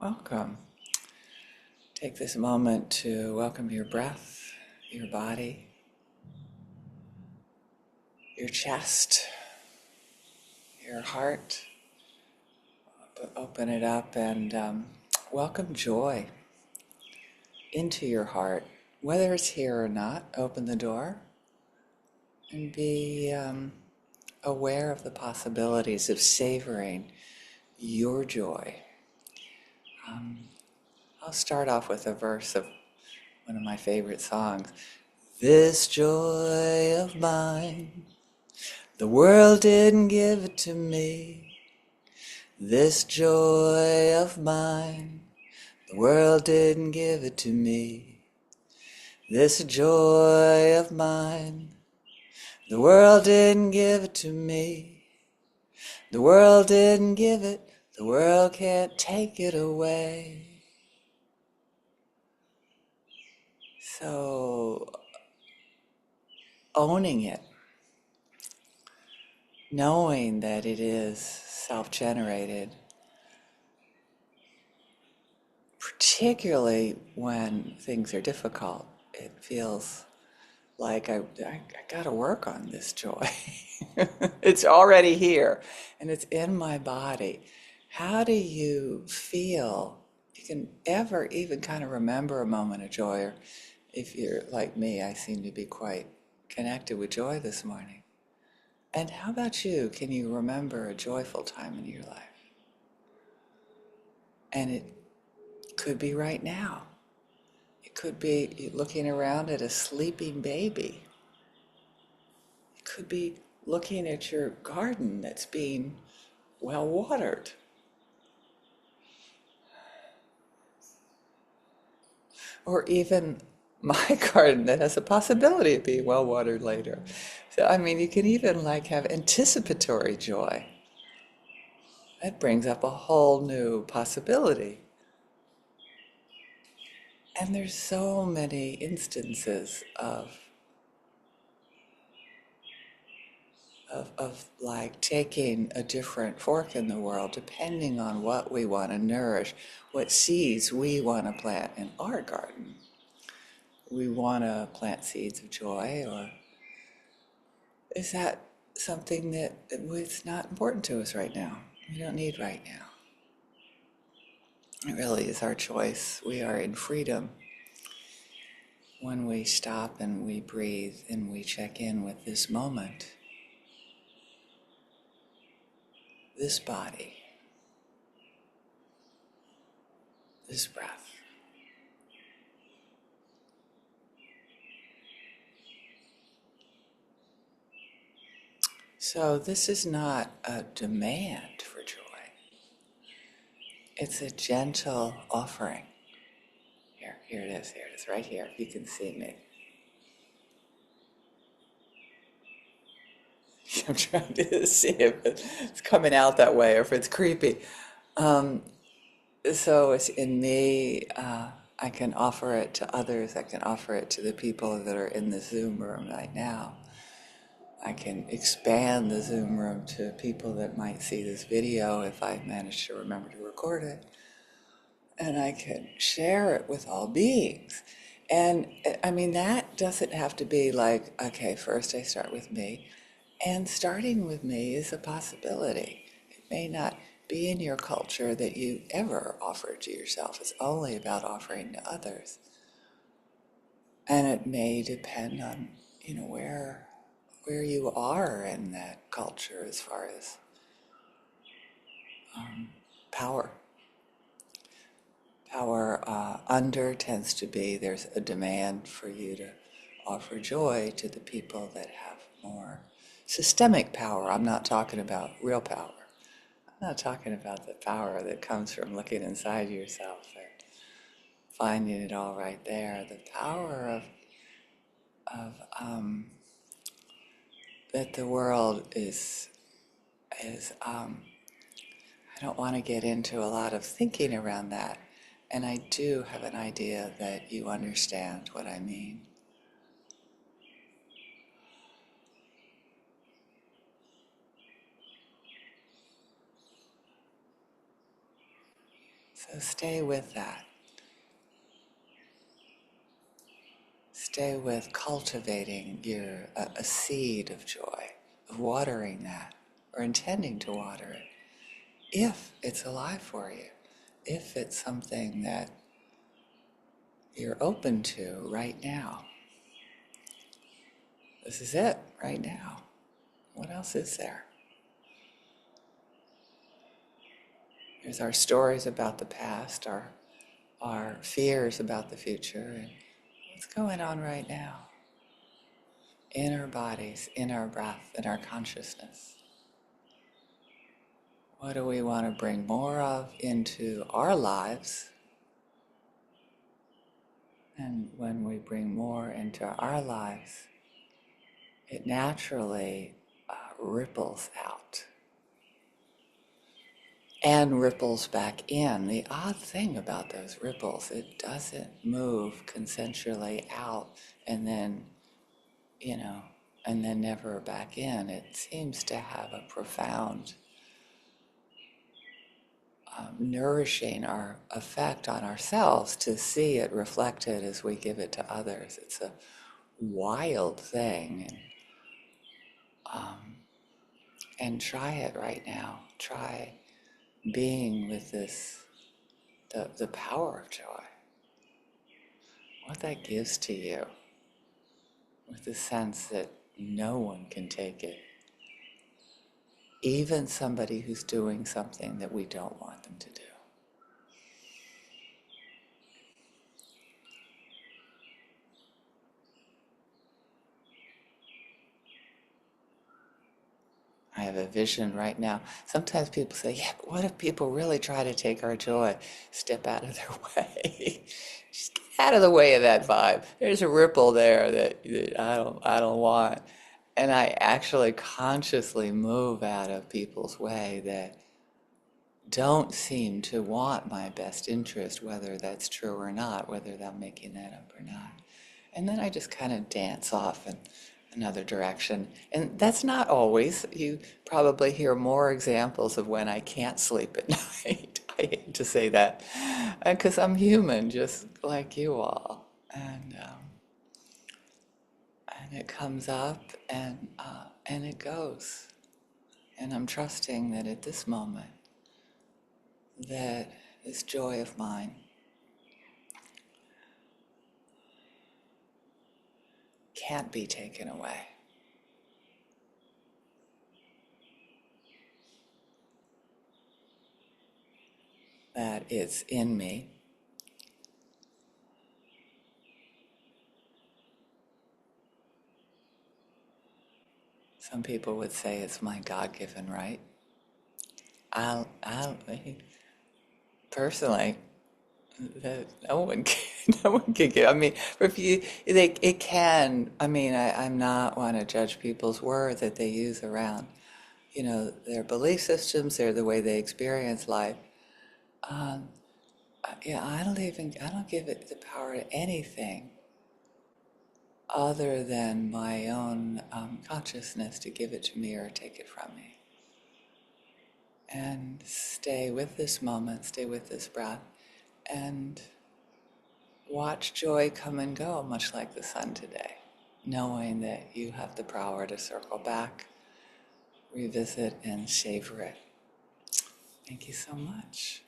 Welcome. Take this moment to welcome your breath, your body, your chest, your heart. Open it up and welcome joy into your heart. Whether it's here or not, open the door and be aware of the possibilities of savoring your joy. I'll start off with a verse of one of my favorite songs. This joy of mine, the world didn't give it to me. This joy of mine, the world didn't give it to me. This joy of mine, the world didn't give it to me. The world didn't give it, the world can't take it away. So, owning it, knowing that it is self-generated, particularly when things are difficult, it feels like I got to work on this joy. It's already here and it's in my body. How do you feel? You can ever even kind of remember a moment of joy, or if you're like me, I seem to be quite connected with joy this morning. And how about you? Can you remember a joyful time in your life? And it could be right now. It could be looking around at a sleeping baby. It could be looking at your garden that's being well watered. Or even my garden that has a possibility of being well watered later. So, I mean, you can even have anticipatory joy. That brings up a whole new possibility. And there's so many instances of taking a different fork in the world depending on what we want to nourish, what seeds we want to plant in our garden. We want to plant seeds of joy, or is that something that is not important to us right now? We don't need right now. It really is our choice. We are in freedom when we stop and we breathe and we check in with this moment, this body, this breath. So this is not a demand for joy. It's a gentle offering. Here it is, right here. You can see me. I'm trying to see if it's coming out that way or if it's creepy. So it's in me. I can offer it to others. I can offer it to the people that are in the Zoom room right now. I can expand the Zoom room to people that might see this video if I manage to remember to record it. And I can share it with all beings. And I mean, that doesn't have to be like, okay, first I start with me. And starting with me is a possibility. It may not be in your culture that you ever offer to yourself. It's only about offering to others. And it may depend on, where you are in that culture as far as power. Power under tends to be there's a demand for you to offer joy to the people that have more systemic power. I'm not talking about real power. I'm not talking about the power that comes from looking inside yourself and finding it all right there. The power of that the world is I don't want to get into a lot of thinking around that. And I do have an idea that you understand what I mean. So stay with that. Stay with cultivating a seed of joy, of watering that, or intending to water it, if it's alive for you, if it's something that you're open to right now. This is it, right now. What else is there? There's our stories about the past, our fears about the future, and what's going on right now in our bodies, in our breath, in our consciousness. What do we want to bring more of into our lives? And when we bring more into our lives, it naturally ripples out and ripples back in. The odd thing about those ripples, it doesn't move consensually out and then, and then never back in. It seems to have a profound nourishing our effect on ourselves to see it reflected as we give it to others. It's a wild thing. And try it right now. Try being with this, the power of joy. What that gives to you, with the sense that no one can take it. Even somebody who's doing something that we don't want them to do. I have a vision right now. Sometimes people say, yeah, but what if people really try to take our joy? Step out of their way. Just get out of the way of that vibe. There's a ripple there that I don't want. And I actually consciously move out of people's way that don't seem to want my best interest, whether that's true or not, whether I'm making that up or not. And then I just kind of dance off in another direction. And that's not always. You probably hear more examples of when I can't sleep at night. I hate to say that, because I'm human, just like you all. And it comes up and it goes. And I'm trusting that at this moment, that this joy of mine can't be taken away. That it's in me. Some people would say it's my God-given right. I'll personally, no one can, no one can give. I mean, if you, it can. I mean, I'm not want to judge people's words that they use around, their belief systems, or the way they experience life. Yeah, I don't give it the power to anything other than my own consciousness to give it to me or take it from me. And stay with this moment, stay with this breath, and watch joy come and go, much like the sun today, knowing that you have the power to circle back, revisit, and savor it. Thank you so much.